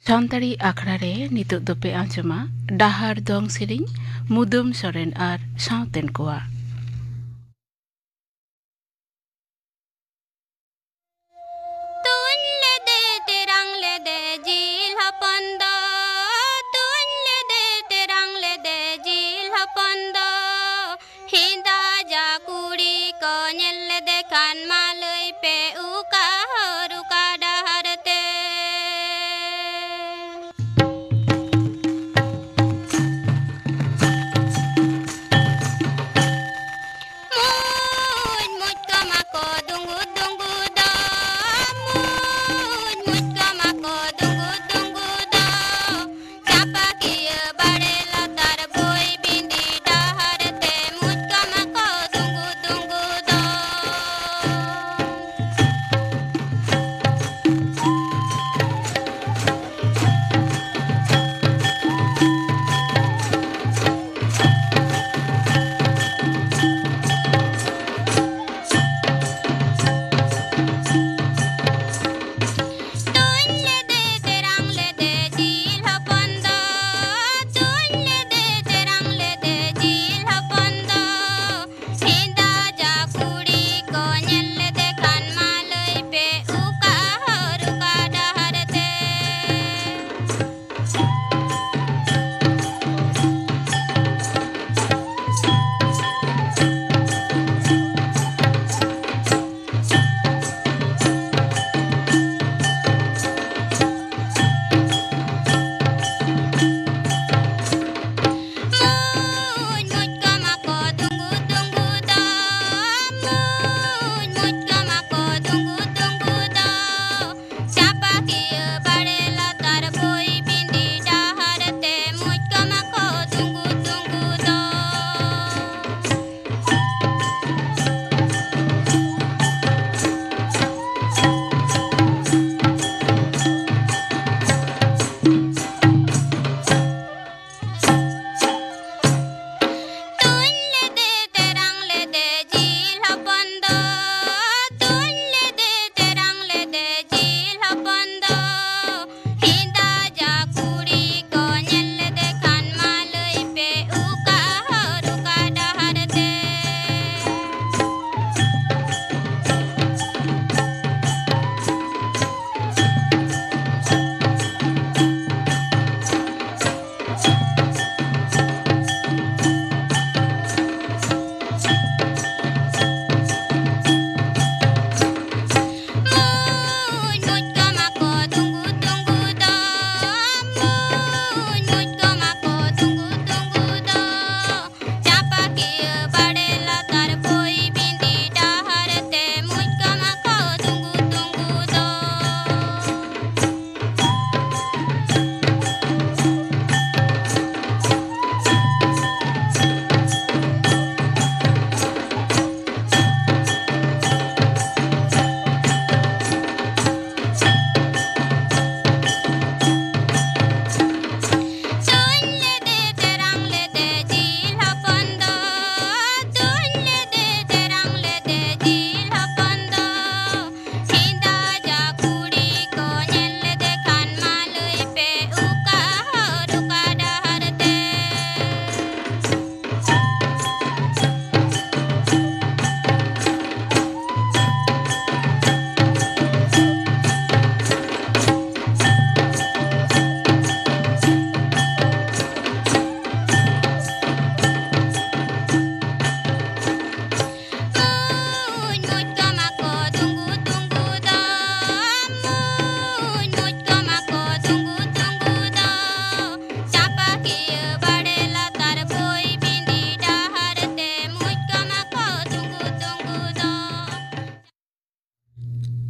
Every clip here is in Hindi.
ᱥᱟᱱᱛᱟᱲᱤ ᱟᱠᱷᱲᱟ ᱨᱮ ᱱᱤᱛᱚᱜ ᱫᱚᱯᱮ ᱟᱸᱡᱚᱢᱟ ᱰᱟᱦᱟᱨ ᱫᱚᱝ ᱥᱮᱨᱮᱧ ᱢᱩᱫᱩᱢ ᱥᱚᱨᱮᱱ ᱟᱨ ᱥᱟᱶᱛᱮᱱ ᱠᱚᱣᱟᱜ।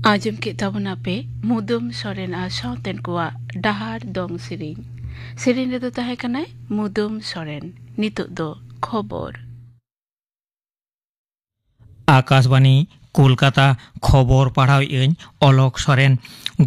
आजम के ताबना पे मुदुम सोरेन आ साउतेन कुआ डहार दोंग सिरिन सिरिन रे दो ताहे कनाय मुदुम सोरेन नितो दो खबर आकाशवाणी কলকাতা খবর পাড়াওয়েন অলক সরেন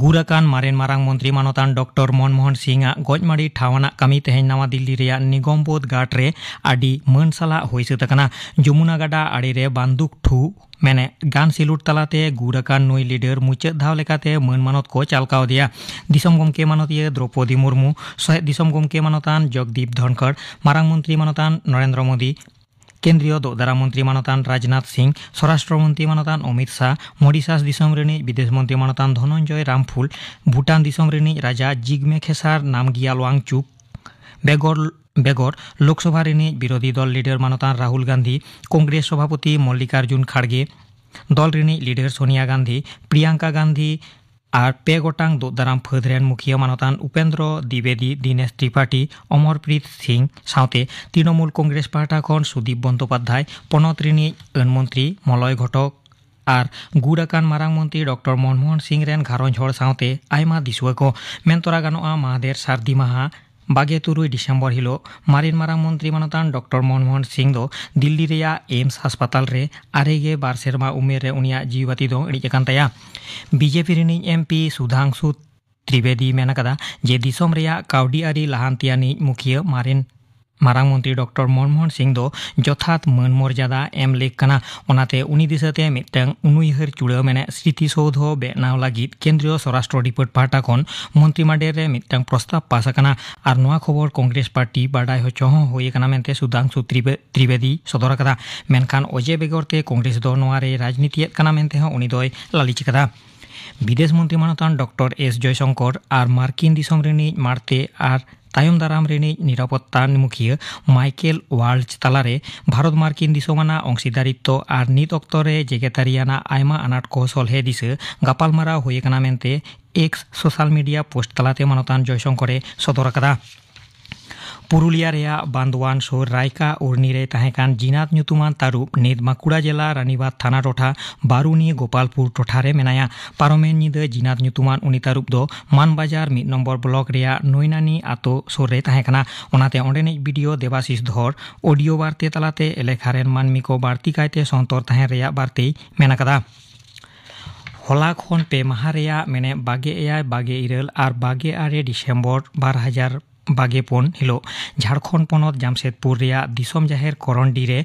গুরাকান মারেন মারাং মন্ত্রী মানতান ডক্টর মনমোহन सिंह गजमाड़ी ठावाना कमी तेहन नवा दिल्ली रे निगमबोध घाट रे आडी मन साला होई सतकना जमुना गाडा आड़ी रे बांदुक ठू मैंने गान सिलुट तलाते गुराकान नई लिडर मुचाद धाव लेकाते मन मानत को चालकाव दिया दिसम गमके मानतीय द्रौपदी मुर्मू सह दिसम गमके मानतान जगदीप धनखड़ मारांग मंत्री मानतान नरेंद्र मोदी केंद्रीय दोदारा मंत्री मानतान राजनाथ सिंह स्वराष्ट्र मंत्री मानतान अमित शाह मॉरिशस दिसम रेनी विदेश मंत्री मानतान धनंजय रामफुल भूटान दिसम रेनी राजा जिग्मे खेसार नामगियाल वांगचुक बेगर लोकसभा रेनी विरोधी दल लिडर मानतान राहुल गांधी कांग्रेस सभापति मल्लिकार्जुन खाड़गे दल रेनी लिडर सोनिया गांधी प्रियंका गांधी और पे गोटांग दोदाराम फदरेन मुखिया मानतान उपेंद्र द्विवेदी दिनेश त्रिपाठी अमरप्रीत सिंह साउते तृणमूल कांग्रेस पार्टा खन सुदीप बंदोपाध्याय पनत रेनी अन मंत्री मलय घटक और गुराकान मारांग मंत्री डॉक्टर मनमोहन सिंह रेन घारंज हर साउते आयमा दिसुआ को मेनतरा गानोआ महादेर सार्दी माहा 22 डिसेम्बर हिलो मारिन मारांग मंत्री मानतान डॉक्टर मनमोहन सिंह दो दिल्ली रेया एम्स अस्पताल रे आरेगे बार सेरमा उमेर रे उनिया जीवती दो इडिकान तया बीजेपी रेनी एमपी सुधांशु त्रिवेदी मेनकदा जे दिसम रेया काउडी आरी लहानतियानी मुखिया मारांग मंत्री डॉक्टर मनमोहन सिंह दो जथात मन मर्यादा एम लेक कना ओनाते उनी दिसते मिटंग उनुयहर चुड़ा मेने स्मृतिसौध बेनाव लागिद केंद्रीय स्वराष्ट्र डिपार्ट पार्टा खन मंत्रिमंडल रे मिटंग प्रस्ताव पास कना आर नोआ खबर कांग्रेस पार्टी बाडाय होचह होय कना मेनते सुधांशु त्रिवेदी सदर कदा मेनखान अजे बेगरते कांग्रेस दो नोआ रे राजनीति कना मेनते ह उनी दोय लालिच कदा विदेश मंत्री मानतान डॉक्टर एस जयशंकर और मार्किन दिसम रेनी मारते और तायम दाराम रेनी निरापत्ता मुखिया माइकेल वाल्च तालारे भारत मार्किन दिसमाना अंशीदारित्व और नित अक्तरे जेगेतारियाना आयमा आनाट को सलहे दिसे गापालमारा होय कना मेनते एक्स सोशल मीडिया पोस्ट तालाते मानतान जयशंकरे सदर कदा पुरुलिया रेया बांदवान सोर रायका उर्नी रे तहेकान जिनात ᱧᱩᱛᱩᱢᱟᱱ तारुब नित बांकुड़ा जिला रानीबाद थाना टोठा बारूनी गोपालपुर टोठा रे मेनाया पारोमेन निदा जिनात ᱧᱩᱛᱩᱢᱟᱱ उनी तारुब दो मानबाजार 1 नम्बर ब्लॉक रेया नोइनानी आतो सोर रे तहेकाना ओनाते ओंडेनिज वीडियो देवाशीष धर ऑडियो बार्ते तलाते एलेखारेन मानमी को बार्ती कायते संतर तहेन रेया बार्ते मेनाकदा हला खन पे माहा रेया मेने 22 और 22 डिसेम्बर 2024 हिलो झारखंड पनत जामशेदपुर रेया दिसम जाहेर करंडी रे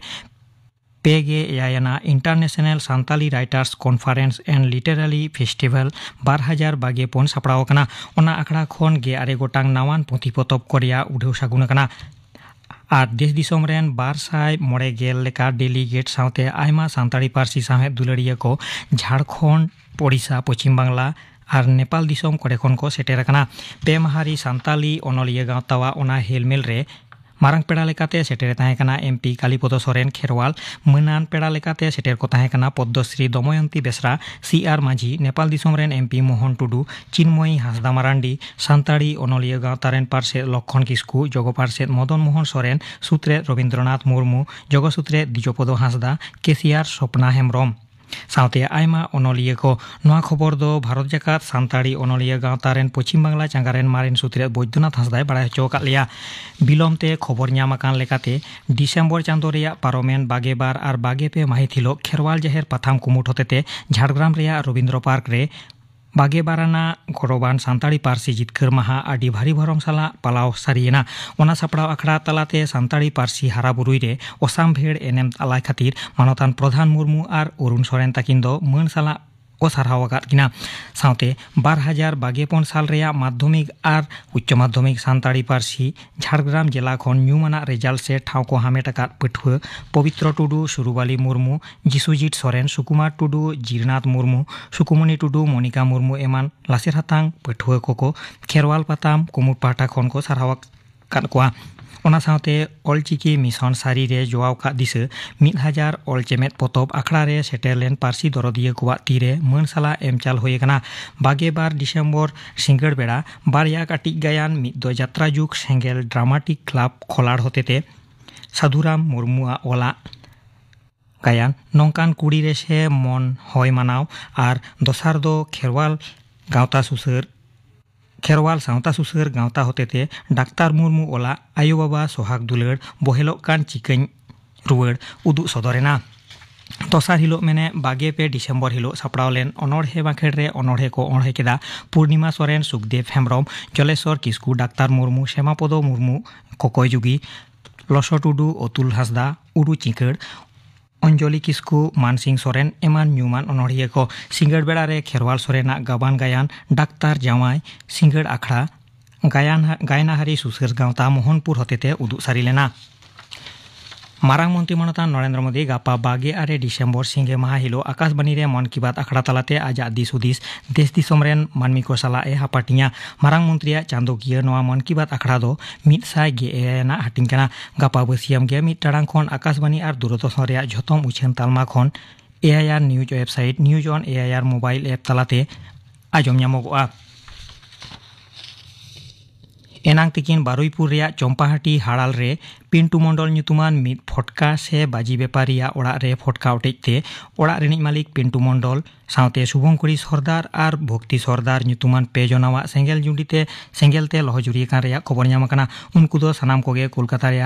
पेगे याना international Santali writers conference and literary festival 2024 सापड़ाव कना ओना आखड़ा खन 11 गोटांग नावान पुथि पतब कोरिया उढेव सागुन कना और देश दिसम रेन 290 लेका डेलीगेट साउते आयमा सांताली पार्सी साहे दुलड़िया को झारखंड ओडिशा पश्चिम बांगला और नेपाल दिसम करे खन को सेटेर कना पे माहारी सांताली अनलिया गावतावा ओना हेलमेल रे मारांग पेड़ा लेकाते सेटेर ताहे कना एमपी कालीपद सोरेन खेरवाल मनान पेड़ा लेकाते सेटेर को ताहे कना पद्मश्री दमयंती बेसरा सीआर माझी नेपाल दिसम रेन एमपी मोहन टुडू चिन्मयी हांसदा मारांडी सांताड़ी अनलिया गावतारेन पार्षद लक्षण किस्कू जग पार्षद मदन मोहन सोरेन सूत्रे रवीन्द्रनाथ मुर्मू जगसूत्रे द्विजपद हांसदा केसिआर स्वप्ना हेम्ब्रम साउते आयमा अनलिया को नोआ खबर दो भारत जाकात सांताड़ी अनलिया गावतारेन पश्चिम बांगला चांगारेन मारेन सूत्रे बैद्यनाथ हांसदाय बाड़ाय हचो काद लिया बिलमते खबर ᱧᱟᱢ आकान लेकाते डिसेम्बर चांदो रेया पारोमेन 22 और 22 माहित हिलो खेरवाल जाहेर पाथाम कुमुट होतेते झाड़ग्राम रेया रवींद्र पार्क रे 22 गौरवान सांताड़ी पार्सी जितकर माहा आडी भारी भरम साला पालाव सारियेना ओना सापड़ाव आखड़ा तलाते सांताड़ी पार्सी हाराबुरुई रे ओसाम भेड़ एनेम आलाय खातिर मानतान प्रधान मुर्मू और अरुण सोरेन ताकिन दो मन साला को सारहाव आकाद किना साउते 2024 साल रेया माध्यमिक और उच्च माध्यमिक सांताड़ी पार्सी झाड़ग्राम जिला खन ᱧᱩᱢᱟᱱᱟᱜ रिजाल्ट से ठाव को हामेट आकाद पठुआ पवित्र टुडू सुरुबाली मुर्मू जिसुजीत सोरेन सुकुमार टुडू जीरनाथ मुर्मू सुकुमनी टुडू मोनिका मुर्मू एमान लासेर हातांग पठुआ को खेरवाल पाताम कुमुट पाटा खन को सारहाव आकाद कोआ ओना साउते अलचिकी मिशन सारी रे जोआव का दिसे 1000 अलचेमेट पतब आखड़ा रे सेटेरलेन पार्सी दरदिया कोवा तीरे मन साला एमचाल होय कना 22 डिसेम्बर सिंगड़ बेड़ा बारिया काटिक गायान मिदो यात्रा जुग सेंगेल ड्रामाटिक क्लब खोलाड़ होतेते साधुराम मुर्मुआ ओला गायान नौकान कुड़ी रे से मन होय मानाव और दोसार दो खेरवाल सावता सुसर गावता होतेते डाक्तार मुर्मू ओला आयो बाबा सोहाग दुलड़ बहेलोक कान चिकन रुवड़ उदु सदरेना तोसार हिलो मेने 22 डिसेम्बर हिलो सापड़ाव लेन अनोढ़े बाखेड़ रे अनोढ़े को अणहे केदा पूर्णिमा सोरेन सुखदेव हेम्ब्रम जलेश्वर किस्कू डाक्तार मुर्मू श्यामापद मुर्मू ककय जुगी लसो टुडू अतुल हासदा उडू चिंकड़ अंजलि किस्कू मानसिंह सोरेन एमान न्यूमान अनोढ़िया को सिंगड़ बेड़ा रे खेरवाल सोरेना गाबान गायान डाक्तार जावाई सिंगड़ आखड़ा गायनाहारी सुसर गावता मोहनपुर हतेते उदुग सारी लेना मारांग मंत्री मानतान नरेंद्र मोदी गापा 22 डिसेम्बर सिंगे माहा हिलो आकाशबाणी रे मन की बात आखड़ा तलाते आजा दिस हुदिस देश दिसोम रेन मानमी को सला ए हापाटिया मारांग मंत्रिया चांदोकिया नोआ मन की बात आखड़ा दो 100 ना हाटिंग कना गापा बसियाम गे मिट टाड़ांग खन आकाशबाणी और दूरदर्शन रे झोतम उछेन तालमा खन AIR news website news on AIR mobile app तलाते आजम ᱧᱟᱢᱚᱜᱚᱜᱼᱟ एनांग तिकिन बारुईपुर रे चंपाहाटी हाड़ाल रे पिंटू मंडल ᱧᱩᱛᱩᱢᱟᱱ मिद फटका से बाजी बेपारिया ओड़ा रे फटका उठेजते ओड़ा रेनिज मालिक पिंटू मंडल सावते शुभंकरी सरदार और भक्ति सरदार ᱧᱩᱛᱩᱢᱟᱱ पे जनावा सेंगेल जुंडीते सेंगेलते लहजुरियाकान रे खबर ᱧᱟᱢ उनको दो सानाम कोगे कोलकाता रे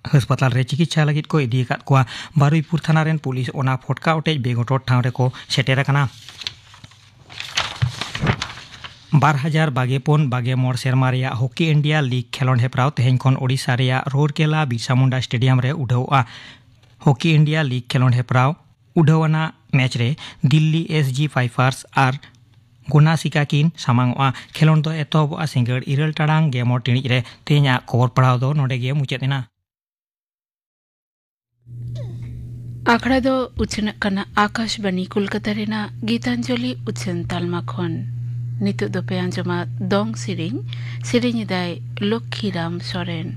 हासपाताल रे चिकित्सा लगित को इदी आकाद कोआ बारुईपुर थाना रेन पुलिस ओना फटका उठेज बेगोटोर ठाव रे को सेटेर आकाना 2024 सेरमा रेया हॉकी इंडिया लीग खेलोंड हेपराव तेहें खन ओडिशा रेया रोरकेला बिरसा मुंडा स्टेडियम रे उठावा हॉकी इंडिया लीग खेलोंड हेपराव उठावाना मैच रे दिल्ली एसजी फाइफार्स और गुनासिका किन सामांगवा खेलोंड दो एतोबा सिंगड़ इरल टाड़ांग गेमोर टिणिज रे तेहें खबर पढ़ाव दो नोडे गे मुचादेना आखड़ा दो उछन कना आकाशबाणी कोलकाता रेना गीतांजलि उछन तालमा खन नितु दो पे आंजमा दोंग सिरिंग दाय लक्ष्मीराम सोरेन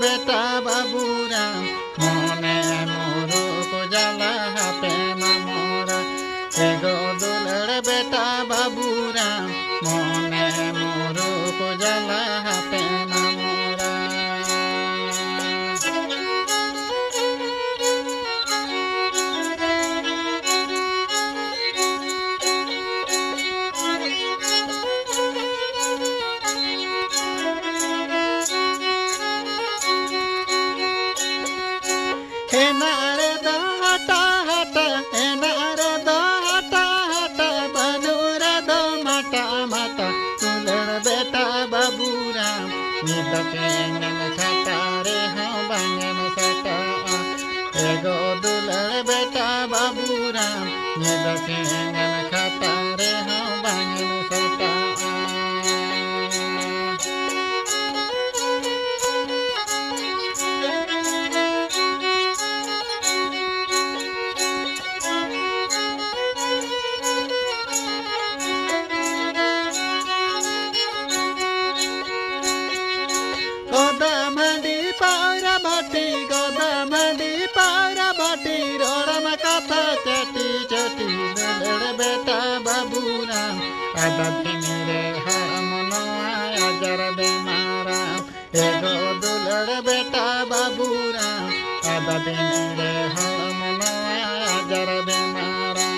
बेटा बाबूरा मोने मोरो को जाला हापे मामोरा एगो दुलड़ बेटा बाबूरा मोने मोरो को जाला हापे मामोरा एगो दुलड़ बेटा बाबूरा खाता रे हाँ बांगन खाता एगो दुलड़ बेटा बाबूरा आदा दिन रे हम नया जर बेमारा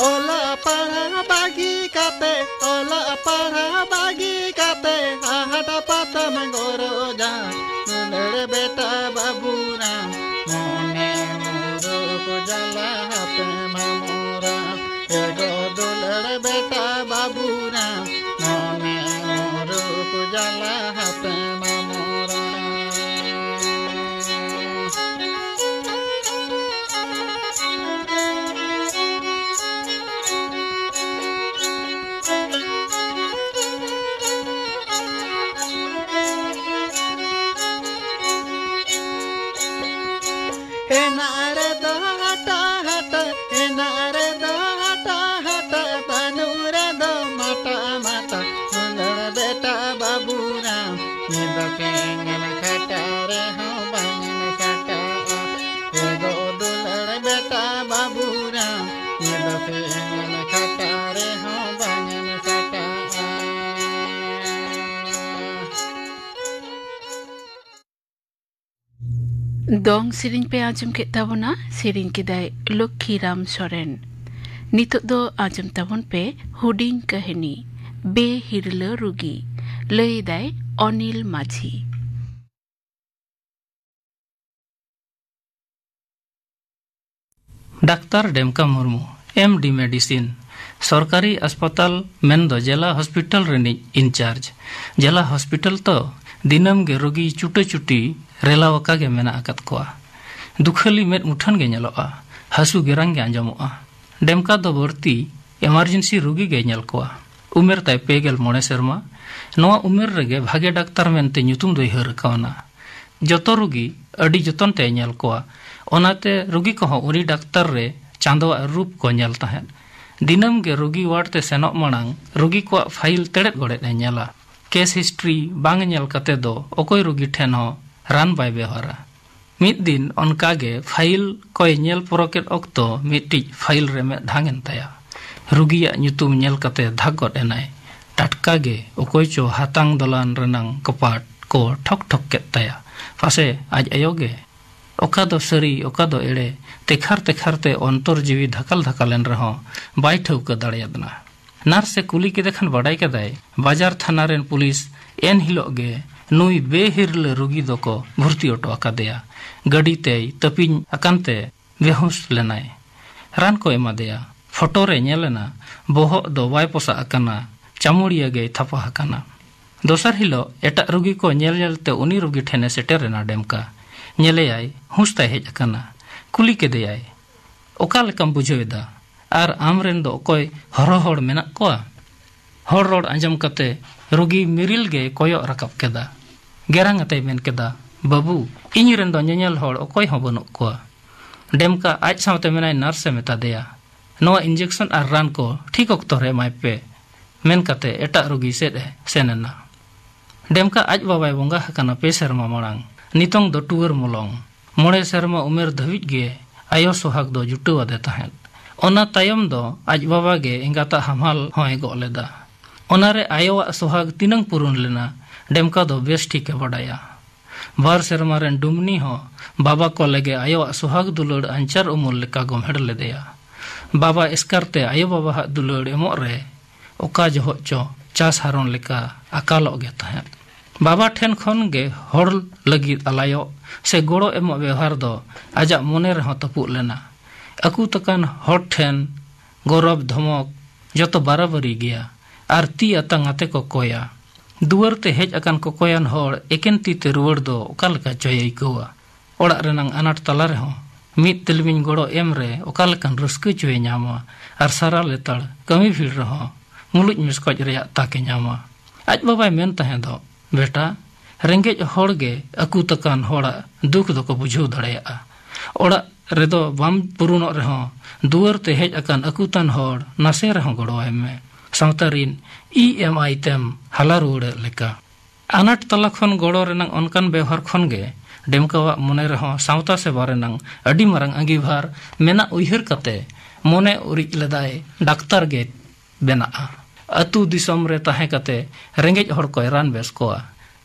ओला पारा बागी काते ओला पारा बागी काते आहटा पातम गोरो जा दुलड़ बेटा बाबूरा मोने मोरो को जाला हापे मामोरा एगो दुलड़ बेटा बाबूरा मोने मोरो को जाला हापे मामोरा enare do hata hata enare do hata hata banure do mata mata dulad beta baburam nida pengen kata re ho bangen kata ego dulad beta baburam nida pengen kata re ho bangen kata dong sering pe ajum ke tabona sering kidai Lokhiram Soren nitok do ajum tabon pe huding kahini be hirle rugi lay dai Onil Majhi doctor Demka Murmu MD medicine सरकारी अस्पताल मेनदो जिला हॉस्पिटल रेनी इंचार्ज जिला हॉस्पिटल तो दिनम गे रोगी चुटे चुटी रेलावका गे मेना अकत कोआ दुखली मेट मुठन गे नेलोआ हसु गिरंग गे आंजमोआ डेमका दो भर्ती इमरजेंसी रोगी गे नेल कोआ उमेर ताय पेगेल मोने शर्मा नोआ उमेर रेगे भागे डाक्टर मेनते ᱧᱩᱛᱩᱢ दो हर कावना जतो रोगी अडी जतन ते नेल कोआ ओनाते रोगी को उनी डाक्टर रे चांदोआ रूप को नेल ताहेन दिनम गे रोगी वार्ड ते सेनोक मांग रोगी को फाइल तेड़ेत गोड़े ने नेला केस हिस्ट्री बांग नेल कते दो ओकोय रोगी ठेन हो रान बाय बेहरा मिद दिन अनका गे फाइल कोय नेल प्रोकेट ऑक्तो मिटी फाइल रे में धांगन ताया रोगिया ᱧᱩᱛᱩᱢ नेल कते धागोट एनाय टटका गे ओकोय चो हातांग दलान रनांग कपाट को ठक ठक केत ताया फासे आज अयोगे ओका दो सरी ओका दो एड़े तेखार तेखारते अंतर जीवी धकल धकलन रहो बाय ठौका दाड़ियादना नार्स से कुली के देखन बड़ाई कदाय बाजार थाना रेन पुलिस एन हिलोगे नुई बेहिरले रोगी दोको भर्ती ऑटो अकादेया गड़ी ते तपिन अकांते बेहोश लेनाय रान को एमा देया फोटो रे नेलेना बोहो दो वाय पोसा अकाना चामुड़िया गे थपा हकाना दोसर हिलो एटा रोगी को नेल नेलते उनी रोगी ठेने सेटेरेना डेमका नेलेयाय हुस्ता हेज अकाना कुली के देयाय ओका लेकम बुझेदा आर आमरेन दो कोय हरो होड़ मेना कोआ होड़ रोड अंजम कते रोगी मिरिल गे कोयो रकब केदा गेरांग अते मेन केदा बाबू इनी रेन दो नेनेल होड़ ओकोय हो बनु कोआ डेमका आज सावते मेनाय नर्स से मेता देया नोआ इंजेक्शन आर रान को ठीक ऑक्तो रे माय पे मेन कते एटा रोगी सेद सेनना डेमका आज बाबाय बोंगा हकाना पे शर्मा मरांग नितोंग दो टुअर मोलोंग मोड़े शर्मा उमेर धविज गे आयो सोहाग दो जुटु आदे ताहेन ओना तायम दो आज बाबा गे इंगाता हमाल होय गो लेदा ओनारे आयो सोहाग तिनंग पुरुन लेना डेमका दो बेस ठीक बडाया बार शर्मा रेन डुमनी हो बाबा को लेगे आयो सोहाग दुलड़ अंचर उमुल लेका गोमहेड लेदेया बाबा इसकारते आयो बाबा हा दुलड़ एमो रे ओका जहो चो चास हारोन लेका अकालो गे ताहेन बाबा ठेन खन गे हर लगी अलायो से गोड़ो एमो व्यवहार दो आजा मोने रहो तपु लेना अकु तकान हर ठेन गौरव धमक जतो बराबरी गया आरती अतंग आते को कोया दुवर ते हेज अकान को कोयान हर एकेन ती ते रुवर दो ओका लेका चोय कोवा ओड़ा रेनांग अनाट तला रे हो मित तिलमिन गोड़ो एम रे ओका लेकान रस्क चोय ᱧᱟᱢᱟ आर सारा लेतड़ कमी भीड़ रहो मुलुज मिसकोज रे ताके ᱧᱟᱢᱟ आज बाबा मेन तहे दो बेटा रेंगेज होड़ गे अकु तकान होड़ा दुख दो को बुझो दड़ेया ओड़ा रेदो बाम पुरुनो रेहो दुवर ते हेज अकान अकुतान होड़ नासे रेहो गड़ोय में सावतारिन EMI तेम हाला रुड़े लेका अनाट तला खन गड़ो रेनांग अनकान व्यवहार खन गे डेमकावा मोने रेहो सावता से बारे नंग अडी मारंग अंगीभार मेना उइहर कते मोने उरिज लेदाय डाक्टर गे बेना अतु दिसम रे ताहे कते रेंगेज होड़ को रान बेस कोआ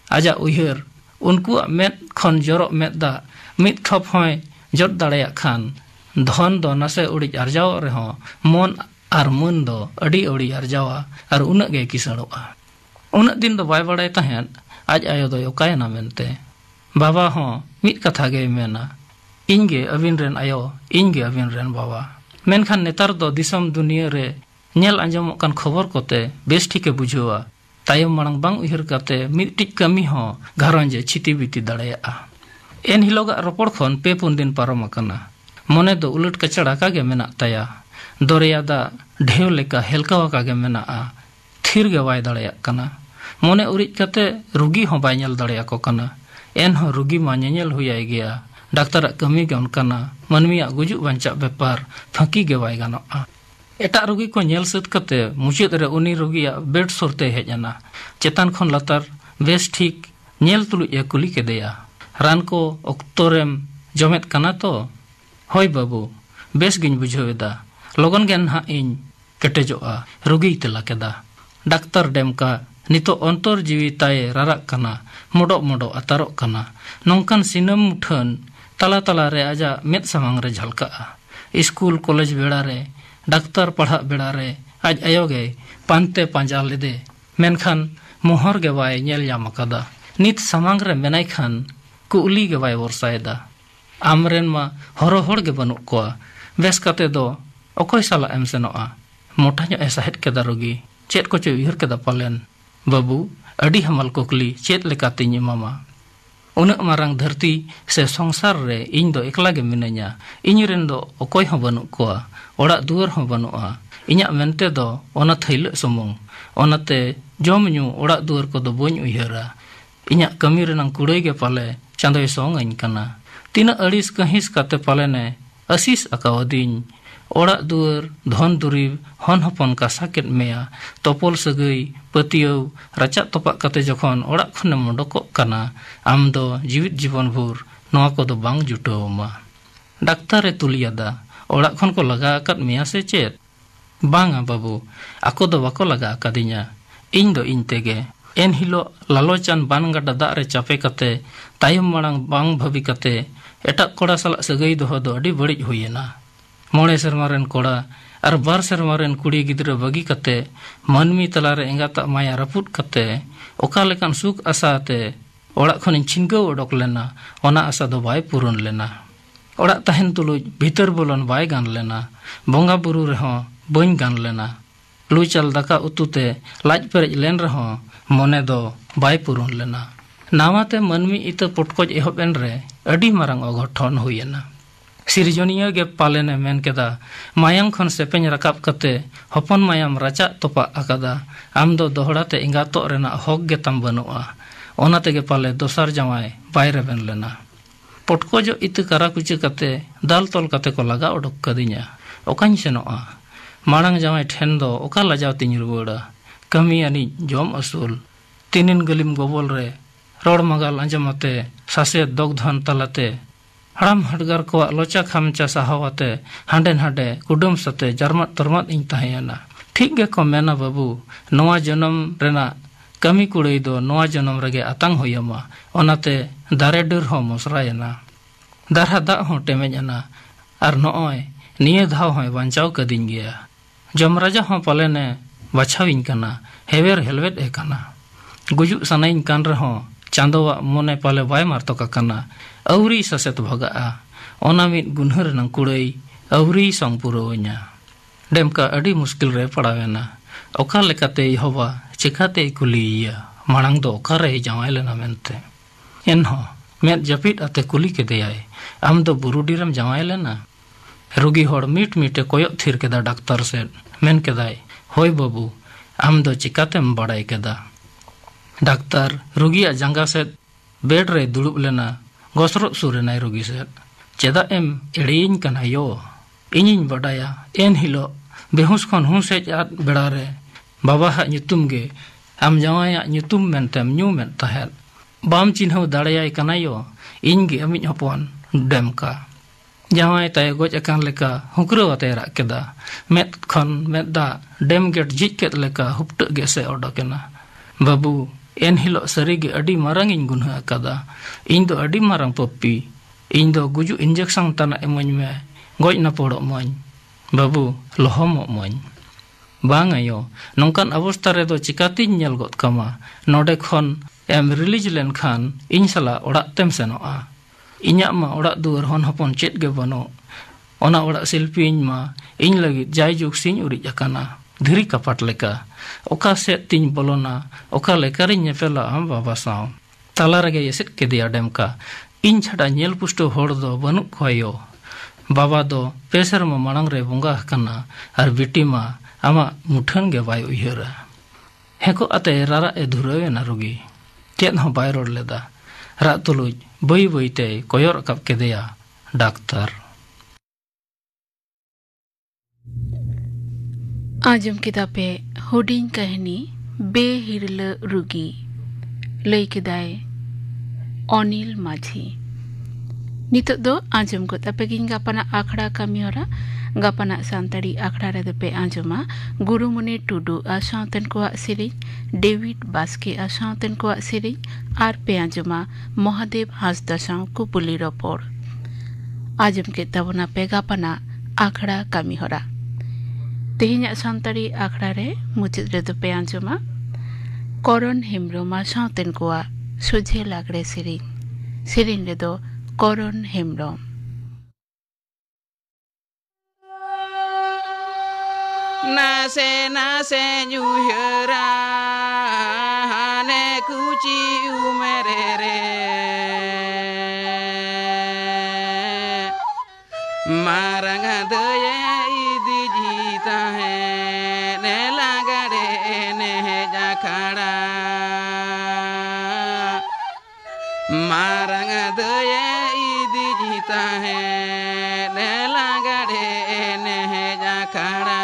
आजा उइहर उनको मेद खन जरो मेदा मिद ठप होय जट दाड़ेया खान धन दो नसे उड़िज अर्जाव रेहो मन आर मन दो अडी अड़ी अर्जावा आर उना गे किसड़ोआ उना दिन दो बाय बड़ाय ताहेन आज आयो दो ओकायना मेनते बाबा हो मिद कथा गे मेना इनगे अबिन रेन आयो इनगे अबिन रेन बाबा मेनखान नेतार दो दिसम दुनिया रे नेल आंजमोक कान खबर कोते बेस ठीके बुझुआ तायम मांग बांग उहिर काते मिटिक कमी हो घरंजे छिति बिति दाड़ेया एन हिलोगा रोपड़ खन पे पुन दिन पारम अकना मोने दो उलट कचड़ा का गे मेना ताया दरिया दा ढेव लेका हेलकावा का गे मेना थिर गे वाय दाड़ेया कना मोने उरिज काते रुगी हो बाय नेल दाड़ेया को कना एन हो रुगी मा नेल हुयाय गया डाक्टर कमी के उनकाना मनमिया गुजुक बांचा बेपार फांकी के बाय गानोआ एटा रोगी को नेल सत कते मुचाद रे उनी रोगिया बेड सुरते हेजना चेतान खन लातार बेस ठीक नेल तुलु ए कुली के देया रान को ऑक्टोरेम जमेत काना तो होय बाबू बेस गिन बुझावेदा लगन गेन हा इन केटेजोआ रोगी तेला केदा डाक्टर डेमका नितो अंतर जीवी ताए राराक काना मोडो मोडो अतारोक काना नोंकान सिनम मुठन तला तला रे आजा मेद सामांग रे झलका स्कूल कॉलेज बेड़ा रे डाक्तर पढ़ा बेड़ा रे आज आयोगे पांते पांजा लेदे मेनखान मोहर गे बाय नेल याम अकादा नित सामांग रे मेनाय खान कुली गे बाय वर्सायदा आमरेन मा हरो हड़ गे बनु को बेस कते दो अकोय साला एम सेनोआ मोटा ᱧᱚᱜ साहेद केदा रोगी चेत को चे उहर केदा पालेन बाबू अडी हमल कोकली चेत लेकाते मामा उन मारंग धरती से संसार रे इन दो एकला गे मिनैया इन रेन दो अकोय हो बनु को ओड़ा दुआर हो बनुआ इन्या मेनते दो ओना थैल समंग ओनाते जम न्यू ओड़ा दुआर को दो बन उहरा इन्या कमी रेनंग कुड़ै गे पाले चांदोय सोंग अइन कना तीना अड़िस कहिस काते पालेने असीस अकावदिन ओड़ा दुआर धन दुरीब हन हपन का साकेट मेया तोपल सगई पतियौ राचा तोपा कते जखन ओड़ा खने मोडको कना आम दो जीवित जीवन भर नोआ को दो बांग जुटोमा डाक्टर रे तुलियादा ओड़ा खन को लगा कत मेया से चेत बांगा बाबू आको दो बाको लगा कदिnya इन दो इन तेगे एन हिलो लालोचान बान गाडा दा रे चापे कते तायम मांग बांग भबी कते एटा कोड़ा साला सगई दो अडी बड़िज हुयेना मोड़े सेरमारेन कोड़ा और बार सेरमारेन कुड़ी गिद्रा बगी कते मनमी तलारे एंगाता माया रपुट कते ओका लेकान सुख आसाते ओड़ा खन छिनगो ओडक लेना ओना आसा दो बाय पूरण लेना ओड़ा तहन तुलुज भीतर बोलन बाय गान लेना बोंगा बुरु रहो बन गान लेना लुचल दाका उतुते लाज पेरेज लेन रहो मने दो बाय पूरण लेना नावाते मनमी इत पुटकोज एहबेन रे अडी मारंग अघटन हुयेना सिरजनिया गे पालेने मेन केदा मायांग खन सेपेन रकाब कते हपन मायाम राचा तोपा अकादा आम दो दोहड़ाते इंगातो रेना हक गे तम बनुआ ओनाते गे पाले दोसार जमाय बायरे बेन लेना पटको जो इत करा कुछ कते दाल तोल कते को लगा ओडक कदिnya ओकाኝ सेनोआ मांग जमाय ठेन दो ओका लजाव तिन रुवाड़ा कमी अनि जम असूल तिनिन गलिम गोबल रे रोड मगाल अंजमते सासे दगधन तलाते हड़ाम हड़गार को लोचा खामचा साहवाते हांडे हांडे कुडुम सते जरमत तरमत इन तहेना ठीक गे को मेना बाबू नवा जन्म रेना कमी कुड़ई दो नवा जन्म रगे आतंग होयमा ओनाते दारे डर हो मसरायना दारहा दा हो टेमेजना आर नोय निये धाव हो बांचाव कदिन गया जमराजा हो पालेने बाछाविन कना हेवेर हेलवेट ए कना गुजु सनाइन कान रहो चांदोवा मोने पाले बाय मारतो का कना अवरी ससेत भगा ओना मित गुनहर नंग कुड़ई अवरी संग पुरोव냐 डेमका अडी मुश्किल रे पड़ावेना ओका लेकाते हवा चिकाते कुलिया मांग दो ओका रे जावाय लेना मेनते एनहो मेद जपित अते कुली के देयाय आम दो बुरुडीरम जावाय लेना रोगी होड़ मीट मीटे कोयक थिर केदा डाक्टर से मेन केदाय होय बाबू आम दो चिकातेम बड़ाय केदा डाक्टर रोगिया जंगा से बेड रे दुड़ुब लेना गोसरो सुरेनाय रोगी से चेदा एम एड़ीन कना यो इनिन बडाया एन हिलो बेहुस खन हुं से आत बेड़ा रे बाबा हा nyutum गे आम जावाया nyutum मेनतेम न्यू मेन तहेल बाम चिन्हव दाड़ायाय कना यो इन गे अमिज हपन डेमका जावाय ताय गोज अकान लेका हुकरो अते रा केदा मेत खन मेदा डेम गेट जिक केत लेका हुपट गे से ओडकेना बाबू एन हिलो सरीगे अडी मारंग इन गुनहा कदा इन दो अडी मारंग पप्पी इन दो गुजु इंजेक्शन तना एमन में गोज ना पड़ो मन बाबू लोहमो मन बांग आयो नोंकान अवस्था रे दो चिकाती नेल गत कमा नोडे खन एम रिलीज लेन खान इन सला ओड़ा तेम सेनोआ इन्या मा ओड़ा दुआर हन हपन चेत गे बनो ओना ओड़ा शिल्पीन मा इन लगी जाय जुग सिन उरि जकाना धीरी कपाट लेका ओका से तीन बोलोना ओका लेकारि नेपेला हम बाबा साव ताला रगे एसेट के दिया डेमका इन छड़ा नेल पुष्टो होड़ दो बनु खोयो बाबा दो पेसर मा मांग रे बोंगा हकना आर बिटी मा आमा मुठन गे बाय उयहरा हेको अते रारा ए धुरवे ना रोगी तेन हो बाय रोड लेदा रा तुलुज ᱵᱟᱹᱭ ᱵᱟᱹᱭᱛᱮ ᱠᱚᱭᱚᱨ ᱨᱟᱠᱟᱵ ᱠᱮᱫᱮᱭᱟ ᱰᱟᱠᱛᱟᱨ। आजम किताबे हुडिंग कहनी बेहिरल रुगी लई किदाय अनिल माझी। नितो दो आजम को तपेगिन गापाना आखड़ा कमी होरा गापाना सांताड़ी आखड़ा रे दपे आजमा गुरुमुनि टुडू आशांतन को सिरिंग डेविड बास्के आशांतन को सिरिंग आर पे आजमा महादेव हासदासां को पुली रपोर आजम के तबना पे गापाना आखड़ा कमी होरा तेहिnya santari akhड़ा रे मुचद रे दो पे आंजमा करण हेम्ब्रम सावतेन कोआ सोझे लागड़े सेरिन रे दो करण हेम्ब्रम। नासे नासे न्यूहरा हाने कुची उमेरे रे मारंगा दये इदी जीता है ने लागड़े ने जाखड़ा मारंगा दये इदी जीता है ने लागड़े ने जाखड़ा।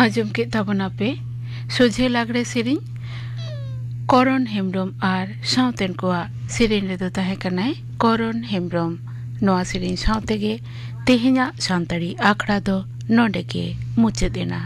आजम के तबना पे सोझे लागड़े सेरिंग करण हेम्ब्रम आर सावतेन कोआ सेरिन रे दो ताहे कनाय करण हेम्ब्रम नोआ सेरिन सावते गे तेहिnya सांताड़ी आखड़ा दो नोंडे के मुचादेना।